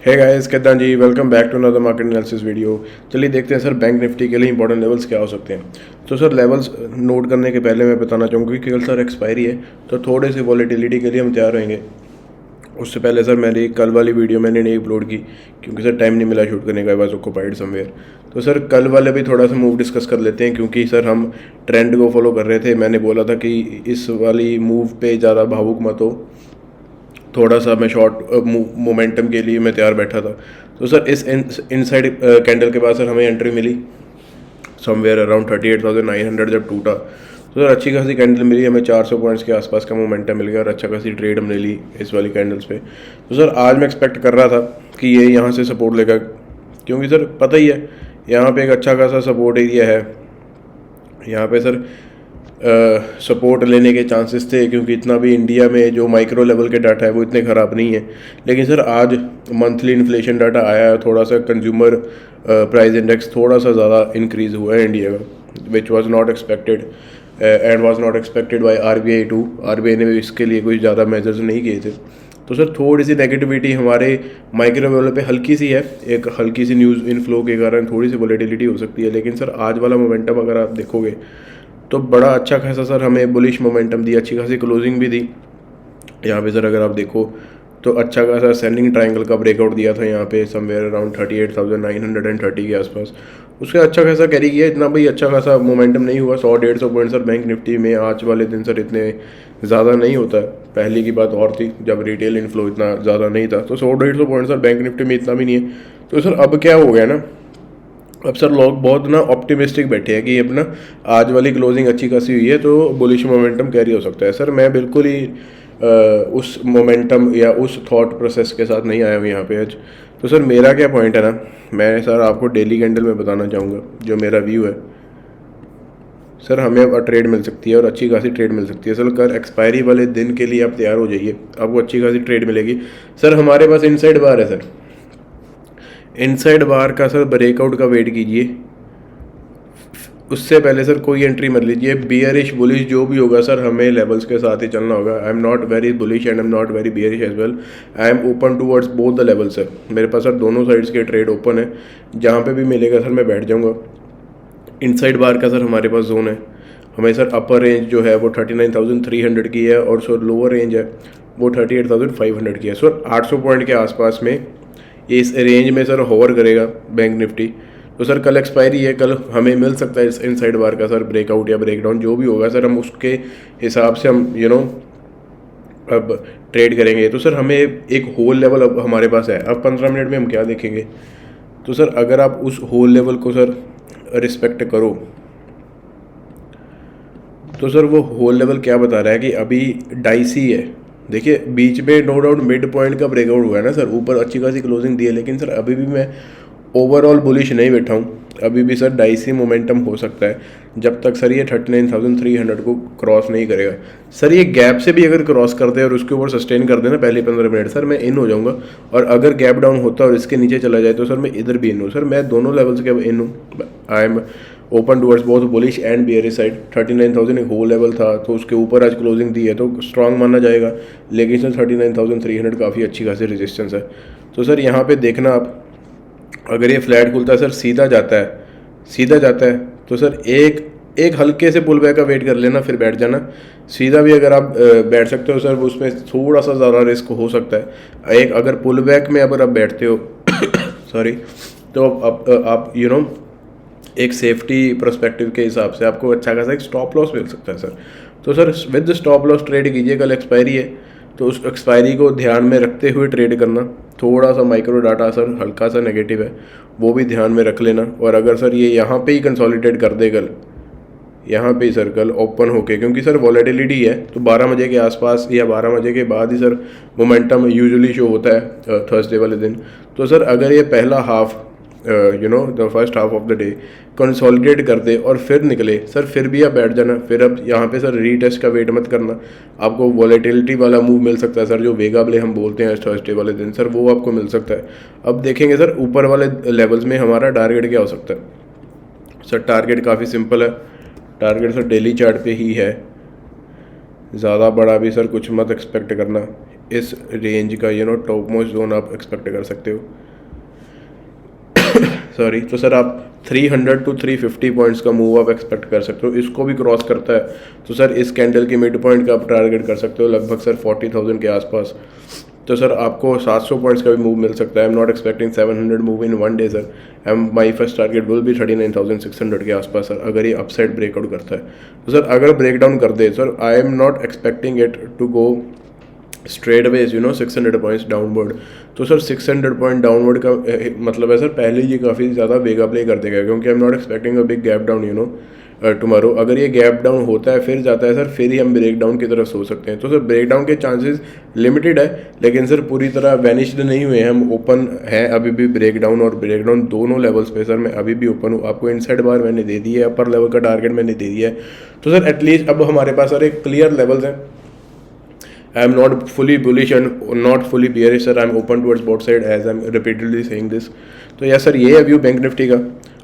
है गाइस, कितना जी, welcome back to another market analysis video. चलिए देखते हैं सर बैंक निफ्टी के लिए इंपॉर्टेंट लेवल्स क्या हो सकते हैं। तो सर लेवल्स नोट करने के पहले मैं बताना चाहूँगा कि कल सर एक्सपायरी है, तो थोड़े से वॉलेटिलिटी के लिए हम तैयार रहेंगे। उससे पहले सर मेरी कल वाली वीडियो मैंने नहीं अपलोड की क्योंकि सर टाइम नहीं मिला शूट करने का, वॉज ऑक्युपाइड समवेयर। तो सर कल वाले भी थोड़ा सा मूव डिस्कस कर लेते हैं क्योंकि सर हम ट्रेंड को फॉलो कर रहे थे। मैंने बोला था कि इस वाली मूव पे ज़्यादा भावुक मत हो, थोड़ा सा मैं शॉर्ट मोमेंटम के लिए मैं तैयार बैठा था। तो सर इस इनसाइड कैंडल के बाद सर हमें एंट्री मिली समवेयर अराउंड 38,900 जब टूटा। तो सर अच्छी खासी कैंडल मिली हमें, 400 पॉइंट्स के आसपास का मोमेंटम मिल गया और अच्छा खासी ट्रेड हमने ली इस वाली कैंडल्स पे। तो सर आज मैं एक्सपेक्ट कर रहा था कि ये यहाँ से सपोर्ट लेगा, क्योंकि सर पता ही है यहाँ पे एक अच्छा खासा सपोर्ट एरिया है। यहाँ पे सर सपोर्ट लेने के चांसेस थे क्योंकि इतना भी इंडिया में जो माइक्रो लेवल के डाटा है वो इतने ख़राब नहीं है। लेकिन सर आज मंथली इन्फ्लेशन डाटा आया है, थोड़ा सा कंज्यूमर प्राइस इंडेक्स थोड़ा सा ज़्यादा इंक्रीज़ हुआ है इंडिया का, which was not expected and was not expected by RBI too. RBI ने भी इसके लिए कोई ज़्यादा मेजर्स नहीं किए थे। तो सर थोड़ी सी नेगेटिविटी हमारे माइक्रो लेवल पे हल्की सी है, एक हल्की सी न्यूज़ इनफ्लो के कारण थोड़ी सी वॉलेटिलिटी हो सकती है। लेकिन सर आज वाला मोमेंटम अगर आप देखोगे तो बड़ा अच्छा खासा सर हमें बुलिश मोमेंटम दी, अच्छी खासी क्लोजिंग भी दी। यहाँ पे सर अगर आप देखो तो अच्छा खासा सेंडिंग ट्रायंगल का ब्रेकआउट दिया था यहाँ पे समवेयर अराउंड 38,930 के आसपास। उसका अच्छा खासा कैरी किया, इतना भाई अच्छा खासा मोमेंटम नहीं हुआ। 100-150 पॉइंट सर बैंक निफ्टी में आज वाले दिन सर इतने ज़्यादा नहीं होता है। पहले की बात और थी जब रिटेल इनफ्लो इतना ज़्यादा नहीं था, तो 100-150 पॉइंट सर बैंक निफ्टी में इतना भी नहीं है। तो सर अब क्या हो गया ना, अब सर लोग बहुत ना ऑप्टिमिस्टिक बैठे हैं कि अपना आज वाली क्लोजिंग अच्छी खासी हुई है तो बुलिश मोमेंटम कैरी हो सकता है। सर मैं बिल्कुल ही उस मोमेंटम या उस थॉट प्रोसेस के साथ नहीं आया हूँ यहाँ पे आज। तो सर मेरा क्या पॉइंट है ना, मैं सर आपको डेली कैंडल में बताना चाहूँगा जो मेरा व्यू है। सर हमें अब ट्रेड मिल सकती है और अच्छी खासी ट्रेड मिल सकती है। सर कल एक्सपायरी वाले दिन के लिए आप तैयार हो जाइए, आपको अच्छी खासी ट्रेड मिलेगी। सर हमारे पास इनसाइड बार है, सर इनसाइड बार का सर ब्रेकआउट का वेट कीजिए, उससे पहले सर कोई एंट्री मत लीजिए। बियरिश बुलिश जो भी होगा सर हमें लेवल्स के साथ ही चलना होगा। I am not very bullish and I am not very bearish as well, I am open towards both the levels. Sir मेरे पास सर दोनों साइड्स के ट्रेड ओपन है, जहाँ पे भी मिलेगा सर मैं बैठ जाऊँगा। इनसाइड बार का सर हमारे पास जोन है, हमें सर अपर रेंज जो है वो 39,300 की है और सर लोअर रेंज है वो 38,500 की है। सर 800 पॉइंट के आसपास में इस रेंज में सर होवर करेगा बैंक निफ्टी। तो सर कल एक्सपायरी है, कल हमें मिल सकता है इस इनसाइड बार का सर ब्रेकआउट या ब्रेकडाउन जो भी होगा सर हम उसके हिसाब से हम अब ट्रेड करेंगे। तो सर हमें एक होल लेवल अब हमारे पास है। अब 15 मिनट में हम क्या देखेंगे, तो सर अगर आप उस होल लेवल को सर रिस्पेक्ट करो तो सर वो होल लेवल क्या बता रहा है कि अभी डाइसी है। देखिए बीच में नो डाउट मिड पॉइंट का ब्रेकआउट हुआ है ना सर, ऊपर अच्छी खासी क्लोजिंग दी है, लेकिन सर अभी भी मैं ओवरऑल बुलिश नहीं बैठा हूँ। अभी भी सर डाइसी मोमेंटम हो सकता है जब तक सर ये 39,300 को क्रॉस नहीं करेगा। सर ये गैप से भी अगर क्रॉस कर दे और उसके ऊपर सस्टेन कर दे ना पहले 15 मिनट, सर मैं इन हो जाऊँगा। और अगर गैप डाउन होता है और इसके नीचे चला जाए तो सर मैं इधर भी इन हूँ। सर मैं दोनों लेवल्स के इन हूँ। आई am open towards both bullish and bearish side. 39,000 एक होल लेवल था तो उसके ऊपर आज क्लोजिंग दी है तो स्ट्रांग माना जाएगा, लेकिन सर 39,300 काफ़ी अच्छी खासी रेजिस्टेंस है। तो सर यहाँ पे देखना आप, अगर ये फ्लैट खुलता है सर सीधा जाता है तो सर एक हल्के से पुल बैक का वेट कर लेना, फिर बैठ जाना। सीधा भी अगर आप बैठ सकते हो सर उसमें थोड़ा सा ज़्यादा रिस्क हो सकता है। एक अगर पुल बैक में अगर आप बैठते हो सॉरी, तो आप एक सेफ्टी पर्सपेक्टिव के हिसाब से आपको अच्छा खासा एक स्टॉप लॉस मिल सकता है सर। तो sir with stop loss trade कीजिए। कल एक्सपायरी है तो उस एक्सपायरी को ध्यान में रखते हुए ट्रेड करना। थोड़ा सा माइक्रो डाटा सर हल्का सा नेगेटिव है, वो भी ध्यान में रख लेना। और अगर सर ये यहाँ पे ही कंसोलिडेट कर दे कल, यहाँ पे ही सर कल ओपन होके, क्योंकि सर वॉलेटिलिटी है तो 12 बजे के आसपास या 12 बजे के बाद ही सर मोमेंटम यूजुअली शो होता है थर्सडे वाले दिन। तो सर अगर ये पहला half the first half of the day consolidate कर दे और फिर निकले सर, फिर भी आप बैठ जाना। फिर अब यहाँ पे सर रीटेस्ट का वेट मत करना, आपको वॉलेटिलिटी वाला मूव मिल सकता है सर, जो वेगा प्ले हम बोलते हैं थर्सडे वाले दिन सर, वो आपको मिल सकता है। अब देखेंगे सर ऊपर वाले लेवल्स में हमारा टारगेट क्या हो सकता है। सर टारगेट काफ़ी सिंपल है, टारगेट सर डेली चार्ट पे ही है, ज़्यादा बड़ा भी सर कुछ मत एक्सपेक्ट करना। इस रेंज का टॉप मोस्ट जोन आप एक्सपेक्ट कर सकते हो। सॉरी, तो सर आप 300 टू 350 पॉइंट्स का मूव आप एक्सपेक्ट कर सकते हो। इसको भी क्रॉस करता है तो सर इस कैंडल की मिड पॉइंट का आप टारगेट कर सकते हो लगभग सर 40,000 के आसपास। तो सर आपको 700 पॉइंट्स का भी मूव मिल सकता है। I am not expecting 700 move in one day sir. My first target will be 39,600 के आसपास सर, अगर ये अपसाइड ब्रेकआउट करता है। तो सर अगर ब्रेक डाउन कर दे sir, I am not expecting it to go straight ways 600 points downward. तो सर 600 पॉइंट डाउनवर्ड का मतलब है सर पहले ये काफ़ी ज़्यादा वेगा प्ले कर देगा, क्योंकि आई am not expecting a big gap down tomorrow. अगर ये गैप डाउन होता है फिर जाता है सर, फिर ही हम ब्रेक डाउन की तरफ सोच सकते हैं। तो सर ब्रेक डाउन के चांसेस लिमिटेड है, लेकिन सर पूरी तरह वैनिश्ड नहीं हुए हैं, हम ओपन हैं अभी भी। ब्रेक डाउन और ब्रेक डाउन दोनों लेवल्स पे सर मैं अभी भी ओपन हूँ। आपको इनसाइड बार मैंने दे दी है, अपर लेवल का टारगेट मैंने दे दिया है। तो सर एटलीस्ट अब हमारे पास सर एक क्लियर लेवल्स हैं। I am not fully bullish and not fully bearish sir. I am open towards both side as I am repeatedly saying this. तो या सर ये है व्यू बैंक निफ्टी का।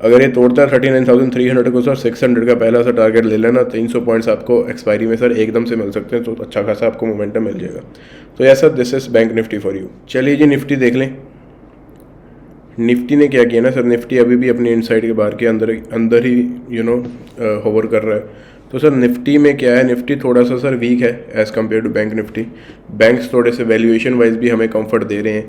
अगर ये तोड़ता है 39,300 को सर 600 का पहला सा टारगेट ले लेना। 300 पॉइंट्स आपको एक्सपायरी में सर एकदम से मिल सकते हैं, तो अच्छा खासा आपको मोमेंटम मिल जाएगा। तो या sir this is bank Nifty for you. चलिए जी निफ्टी देख लें। निफ्टी ने क्या किया ना सर, निफ्टी अभी भी अपनी इनसाइड के बार के अंदर ही होवर कर रहा है। तो सर निफ्टी में क्या है, निफ्टी थोड़ा सा सर वीक है as compare to bank Nifty. Banks थोड़े से वैल्यूएशन वाइज भी हमें कंफर्ट दे रहे हैं,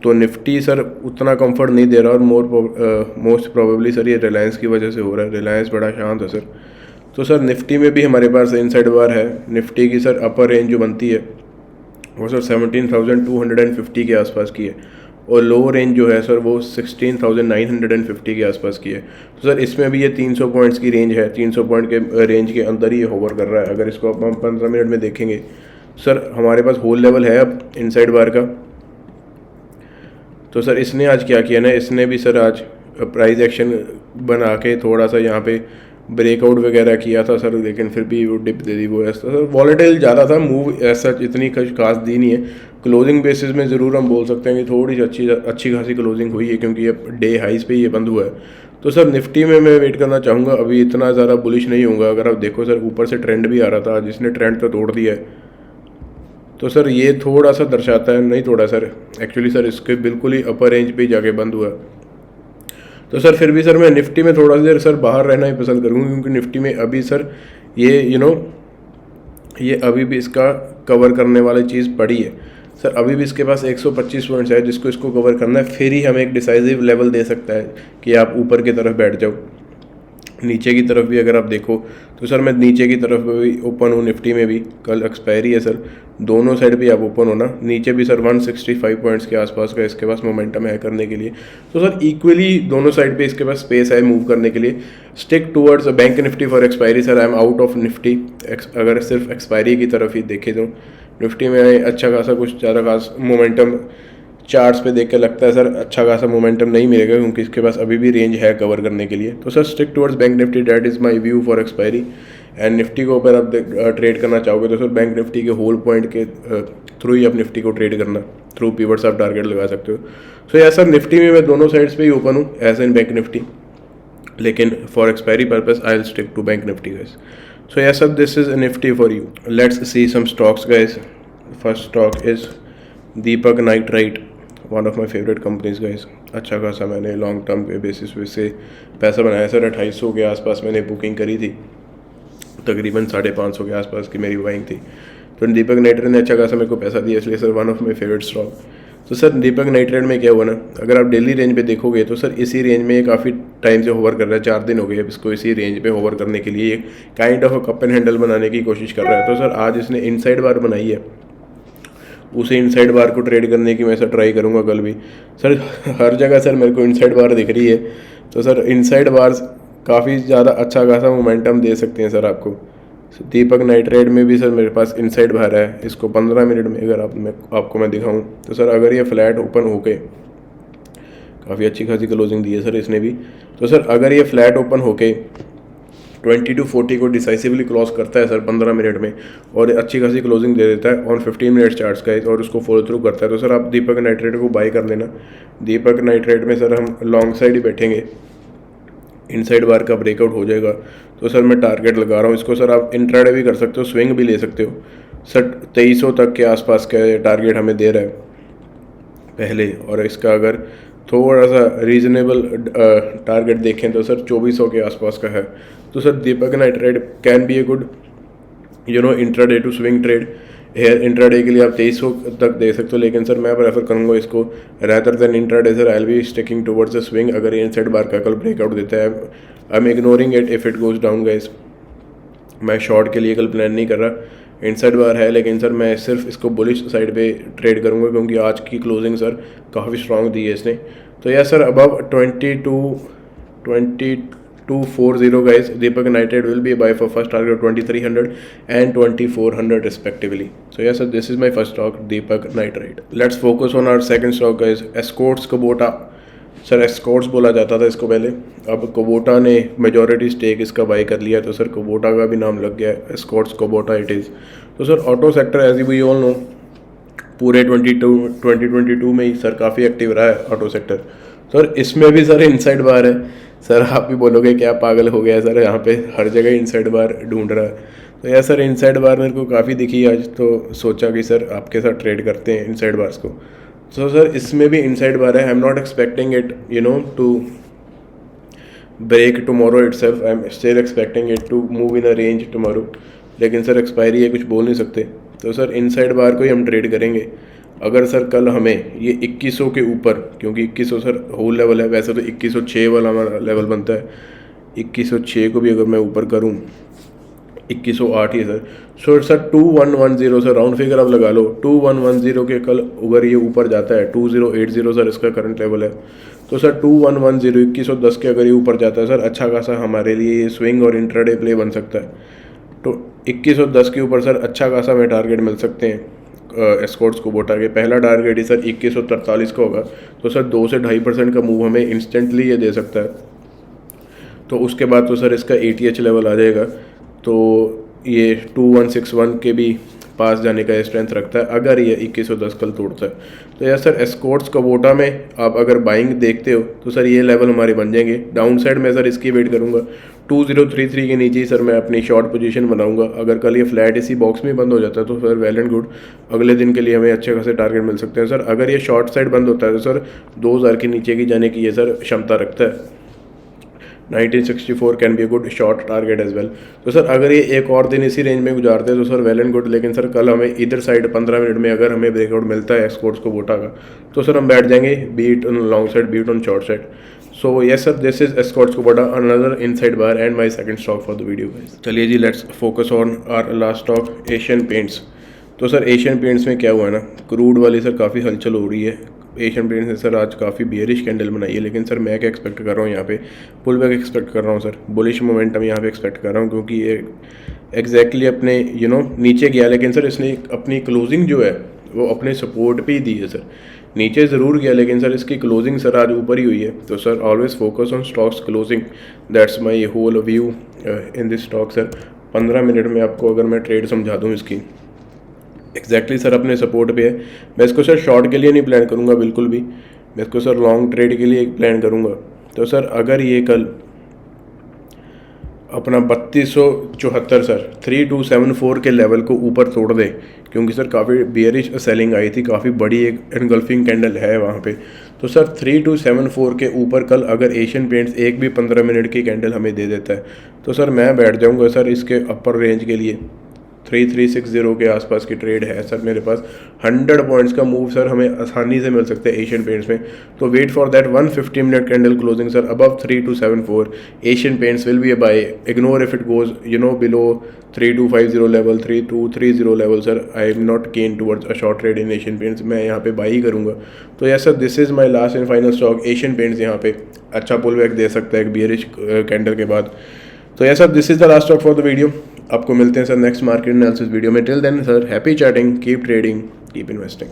तो निफ्टी सर उतना कंफर्ट नहीं दे रहा। और मोस्ट प्रोबेबली सर ये रिलायंस की वजह से हो रहा है। रिलायंस बड़ा शांत है सर। तो सर निफ्टी में भी हमारे पास इनसाइड बार है। निफ्टी की सर अपर रेंज जो बनती है वो सर 17,250 के आसपास की है, और लो रेंज जो है सर वो 16,950 के आसपास की है। तो सर इसमें भी ये 300 पॉइंट्स की रेंज है। 300 पॉइंट के रेंज के अंदर ही ये होवर कर रहा है। अगर इसको हम 15 मिनट में देखेंगे सर, हमारे पास होल लेवल है अब इनसाइड बार का। तो सर इसने आज क्या किया ना, इसने भी सर आज प्राइस एक्शन बना के थोड़ा सा यहाँ पे ब्रेकआउट वगैरह किया था सर, लेकिन फिर भी वो डिप दे दी। वो ऐसा सर वॉलेटाइल ज़्यादा था, मूव ऐसा इतनी खास दी नहीं है। क्लोजिंग बेसिस में ज़रूर हम बोल सकते हैं कि थोड़ी सी अच्छी खासी क्लोजिंग हुई है, क्योंकि ये डे हाइस पे ये बंद हुआ है। तो सर निफ्टी में मैं वेट करना चाहूँगा, अभी इतना ज़्यादा बुलिश नहीं होऊंगा। अगर आप देखो सर ऊपर से ट्रेंड भी आ रहा था, जिसने ट्रेंड तो तोड़ दिया है। तो सर ये थोड़ा सा दर्शाता है, नहीं तोड़ा सर एक्चुअली सर, इसके बिल्कुल ही अपर रेंज पे जाके बंद हुआ। तो सर फिर भी सर मैं निफ्टी में थोड़ा सा देर सर बाहर रहना ही पसंद करूँगा, क्योंकि निफ्टी में अभी सर ये ये अभी भी इसका कवर करने वाली चीज़ पड़ी है सर। अभी भी इसके पास 125 पॉइंट्स है जिसको इसको कवर करना है, फिर ही हमें एक डिसाइसिव लेवल दे सकता है कि आप ऊपर की तरफ बैठ जाओ। नीचे की तरफ भी अगर आप देखो तो सर मैं नीचे की तरफ भी ओपन हूँ। निफ्टी में भी कल एक्सपायरी है सर, दोनों साइड भी आप ओपन हो ना। नीचे भी सर 165 पॉइंट्स के आसपास का इसके पास मोमेंटम है करने के लिए। तो सर इक्वली दोनों साइड पे इसके पास स्पेस है मूव करने के लिए। Stick towards bank Nifty for expiry sir. I am out of Nifty. अगर सिर्फ एक्सपायरी की तरफ ही देखे तो निफ्टी में अच्छा खासा कुछ ज़्यादा खास मोमेंटम चार्ट्स पे देख के लगता है सर अच्छा खासा मोमेंटम नहीं मिलेगा, क्योंकि इसके पास अभी भी रेंज है कवर करने के लिए। तो sir stick towards bank Nifty, that is my view for expiry. And Nifty को ऊपर आप ट्रेड करना चाहोगे तो सर बैंक निफ्टी के होल पॉइंट के थ्रू ही आप निफ्टी को ट्रेड करना, थ्रू पिवट्स आप टारगेट लगा सकते हो। सो या सर निफ्टी में मैं दोनों साइड्स पे ही ओपन हूँ एज इन बैंक निफ्टी, लेकिन for expiry purpose I will stick to bank Nifty guys. So yeah sir this is Nifty for you. Let's see some stocks guys. First stock is Deepak Nitrite, one of my favourite companies guys. अच्छा खासा मैंने long term के basis पे से पैसा बनाया sir. 2800 के आसपास मैंने बुकिंग करी थी, तकरीबन 550 के आसपास की मेरी बाइंग थी। तो दीपक नाइट्राइट ने अच्छा खासा मेरे को पैसा दिया, इसलिए sir one of my favourite stock. तो सर दीपक नाइट्राइट में क्या हुआ ना, अगर आप डेली रेंज पे देखोगे तो सर इसी रेंज में ये काफ़ी टाइम से होवर कर रहा है। 4 दिन हो गए अब इसको इसी रेंज पे होवर करने के लिए, kind of cup and handle बनाने की कोशिश कर रहा है। तो सर आज इसने इनसाइड बार बनाई है, उसे इनसाइड बार को ट्रेड करने की मैं सर ट्राई करूंगा कल भी। सर हर जगह सर मेरे को इनसाइड बार दिख रही है, तो सर इनसाइड बार काफ़ी ज़्यादा अच्छा खासा मोमेंटम दे सकते हैं सर आपको। दीपक नाइट्राइट में भी सर मेरे पास इनसाइड बार है। इसको 15 मिनट में अगर आपको मैं दिखाऊं तो सर अगर ये फ्लैट ओपन होके, काफ़ी अच्छी खासी क्लोजिंग दी है सर इसने भी। तो सर अगर ये फ्लैट ओपन होके 20 to 40 को डिसाइसिवली क्लोज करता है सर 15 मिनट में, और अच्छी खासी क्लोजिंग दे देता है ऑन 15 मिनट चार्ट्स का, और उसको फॉलो थ्रू करता है, तो सर आप दीपक नाइट्राइट को बाय कर लेना। दीपक नाइट्राइट में सर हम लॉन्ग साइड ही बैठेंगे। इनसाइड बार का ब्रेकआउट हो जाएगा तो सर मैं टारगेट लगा रहा हूँ इसको। सर आप इंट्राडे भी कर सकते हो, स्विंग भी ले सकते हो। सर 2300 तक के आसपास का टारगेट हमें दे रहा है पहले, और इसका अगर थोड़ा सा रीजनेबल टारगेट देखें तो सर 2400 के आसपास का है। तो sir Deepak Nitrite trade can be a good intraday to swing trade. Intraday के लिए आप 2300 तक दे सकते हो, लेकिन सर मैं प्रेफर करूँगा इसको rather than intraday sir. I will be sticking towards the swing. अगर ये इनसाइड बार का कल ब्रेकआउट देता है, I M ignoring it if it goes down guys. मैं शॉर्ट के लिए कल प्लान नहीं कर रहा। इनसाइड बार है, लेकिन सर मैं सिर्फ इसको बुलिश साइड पे ट्रेड करूँगा, क्योंकि आज की क्लोजिंग सर काफ़ी स्ट्रॉन्ग दी है इसने। तो यह sir above 2240 guys, Deepak Nitrite will be buy for first target 2300 and 2400 respectively. So yes sir, this is my first stock, Deepak Nitrite. Let's focus on our second stock guys, Escorts Kubota. Sir Escorts बोला जाता था इसको पहले, अब Kubota ने majority stake इसका by कर लिया, तो सर कुबोटा का भी नाम लग गया है, एस्कॉर्ट्स कुबोटा इट इज़। तो sir auto sector as we all know पूरे 2022 में ही सर काफ़ी एक्टिव रहा है ऑटो सेक्टर। सर इसमें भी सर इनसाइड बार है। सर आप भी बोलोगे क्या पागल हो गया है सर, यहाँ पे हर जगह इनसाइड बार ढूंढ रहा है। तो यार सर इनसाइड बार मेरे को काफ़ी दिखी आज, तो सोचा कि सर आपके साथ ट्रेड करते हैं इनसाइड बार्स को। सो सर इसमें भी इनसाइड बार है। I am not expecting it to break tomorrow itself, I am still expecting it to move in a range tomorrow, लेकिन सर एक्सपायरी है, कुछ बोल नहीं सकते। तो सर इनसाइड बार को ही हम ट्रेड करेंगे। अगर सर कल हमें ये 2100 के ऊपर, क्योंकि 2100 सर होल लेवल है, वैसे तो 2106 वाला हमारा लेवल बनता है, 2106 को भी अगर मैं ऊपर करूँ 2108 ही sir. Sir 2110 sir round figure आप लगा लो, 2110 के कल अगर ये ऊपर जाता है, 2080 सर इसका करंट लेवल है। तो सर 2110 2110 के अगर ये ऊपर जाता है सर, अच्छा खासा हमारे लिए ये स्विंग और इंट्राडे प्ले बन सकता है। तो 2110 के ऊपर सर अच्छा खासा हमें टारगेट मिल सकते हैं एस्कॉर्ट्स कुबोटा के। पहला टारगेट ही सर 2143 का होगा, तो सर 2 से 2.5% का मूव हमें इंस्टेंटली ये दे सकता है। तो उसके बाद तो सर इसका ATH लेवल आ जाएगा, तो ये 2161 के भी पास जाने का स्ट्रेंथ रखता है अगर ये 2110 कल तोड़ता है। तो यार सर एस्कॉर्ट्स कुबोटा में आप अगर बाइंग देखते हो तो सर ये लेवल हमारे बन जाएंगे। डाउन साइड में सर इसकी वेट करूंगा 2033 के नीचे ही सर मैं अपनी शॉर्ट पोजीशन बनाऊंगा। अगर कल ये फ्लैट इसी बॉक्स में बंद हो जाता है तो सर वेल एंड गुड, अगले दिन के लिए हमें अच्छे खासे टारगेट मिल सकते हैं सर। अगर ये शॉर्ट साइड बंद होता है तो सर 2000 के नीचे की जाने की ये सर क्षमता रखता है। 1964 can be a good short target as well. तो सर अगर ये एक और दिन इसी रेंज में गुजारते हैं तो सर वेल एंड गुड, लेकिन सर कल हमें इधर साइड 15 मिनट में अगर हमें ब्रेकआउट मिलता है एस्कॉर्ट्स कुबोटा का, तो सर हम बैठ जाएंगे bet on long side, bet on short side. So yes sir, this is Escorts Kubota, another inside bar and my second stock for the video guys. चलिए जी, let's focus on our last stock Asian Paints. तो sir Asian paints में क्या हुआ है ना, crude वाली sir काफ़ी हलचल हो रही है। एशियन पेंट्स ने सर आज काफ़ी बियरिश कैंडल बनाई है, लेकिन सर मैं क्या एक्सपेक्ट कर रहा हूँ यहाँ पे, पुल बैक एक्सपेक्ट कर रहा हूँ सर, बुलिश मोमेंटम यहाँ पे एक्सपेक्ट कर रहा हूँ, क्योंकि ये एग्जैक्टली अपने नीचे गया, लेकिन सर इसने अपनी क्लोजिंग जो है वो अपने सपोर्ट पे ही दी है सर। नीचे ज़रूर गया, लेकिन सर इसकी क्लोजिंग सर आज ऊपर ही हुई है। तो sir always focus on stocks closing, that's my whole view in this stock sir. 15 minute में आपको अगर मैं ट्रेड समझा दूँ इसकी, एग्जैक्टली सर अपने सपोर्ट पे है। मैं इसको सर शॉर्ट के लिए नहीं प्लान करूँगा बिल्कुल भी, मैं इसको सर लॉन्ग ट्रेड के लिए प्लान करूँगा। तो सर अगर ये कल अपना 3274 सर 3274 के लेवल को ऊपर तोड़ दे, क्योंकि सर काफ़ी बियरिश सेलिंग आई थी, काफ़ी बड़ी एक एनगल्फिंग कैंडल है वहाँ पे। तो सर 3274 के ऊपर कल अगर एशियन पेंट्स एक भी 15 मिनट की कैंडल हमें दे देता है, तो सर मैं बैठ जाऊँगा सर इसके अपर रेंज के लिए। 3360 के आसपास की ट्रेड है सर मेरे पास। 100 पॉइंट्स का मूव सर हमें आसानी से मिल सकता है एशियन पेंट्स में। तो wait for that 150 minute candle closing sir above 3274 Asian Paints will be a buy. Ignore if it goes below 3250 level, 3230 level sir. I am not keen towards a short trade in Asian Paints, मैं यहाँ पे buy करूँगा। तो yes sir, this is my last and final stock Asian Paints. यहाँ पे अच्छा pull back दे सकता है एक बियरिश कैंडल के बाद। तो yes sir, this is the last stock for the video. आपको मिलते हैं sir next market analysis video में। Till then sir, happy chatting, keep trading, keep investing.